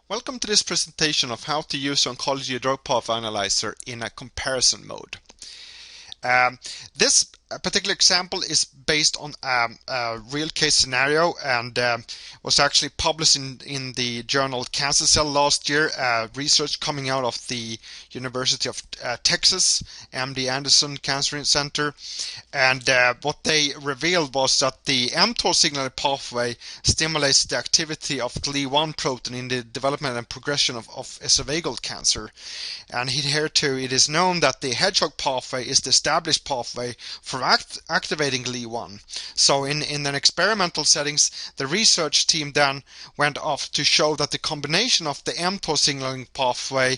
Welcome to this presentation of how to use Oncology Drug Pathway Analyzer in a comparison mode. This particular example is based on a real case scenario and was actually published in the journal Cancer Cell last year. Research coming out of the University of Texas, MD Anderson Cancer Center, and what they revealed was that the mTOR signaling pathway stimulates the activity of GLI1 protein in the development and progression of esophageal cancer. And here too, it is known that the hedgehog pathway is the established pathway for activating GLI1. So in an experimental settings, the research team then went off to show that the combination of the mTOR signaling pathway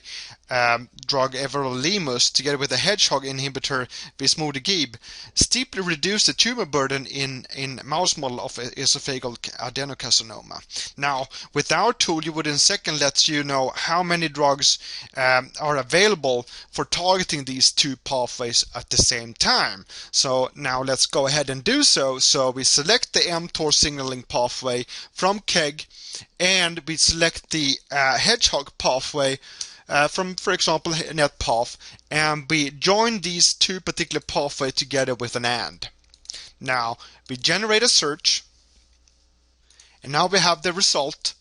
drug everolimus together with the hedgehog inhibitor vismodegib steeply reduced the tumor burden in mouse model of esophageal adenocarcinoma. Now, with our tool, you would in second let you know how many drugs are available for targeting these two pathways at the same time. So now let's go ahead and do so. So we select the mTOR signaling pathway from KEGG, and we select the hedgehog pathway from, for example, NetPath, and we join these two particular pathways together with an AND. Now we generate a search, and now we have the result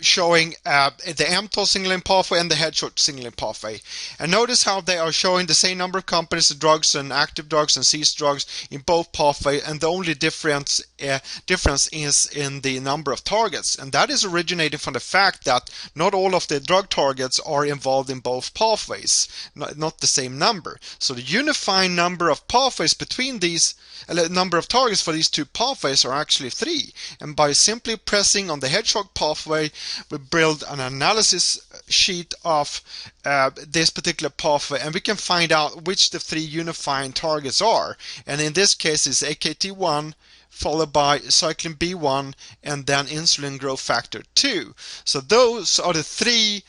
showing the mTOR signaling pathway and the hedgehog signaling pathway. And notice how they are showing the same number of companies, drugs and active drugs and ceased drugs in both pathways, and the only difference is in the number of targets. And that is originating from the fact that not all of the drug targets are involved in both pathways, not the same number. So the unifying number of pathways between these, number of targets for these two pathways are actually 3. And by simply pressing on the hedgehog pathway, we build an analysis sheet of this particular pathway, and we can find out which the 3 unifying targets are. And in this case, it's AKT1 followed by cyclin B1 and then insulin growth factor 2. So those are the 3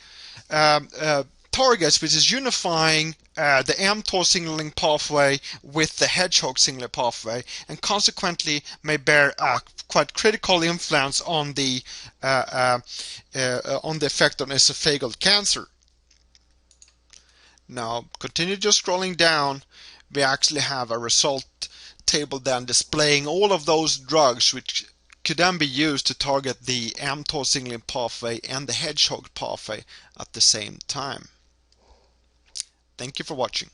targets which is unifying the mTOR signaling pathway with the hedgehog signaling pathway, and consequently may bear a quite critical influence on the effect on esophageal cancer. Now continue just scrolling down. We actually have a result table then displaying all of those drugs which could then be used to target the mTOR signaling pathway and the hedgehog pathway at the same time. Thank you for watching.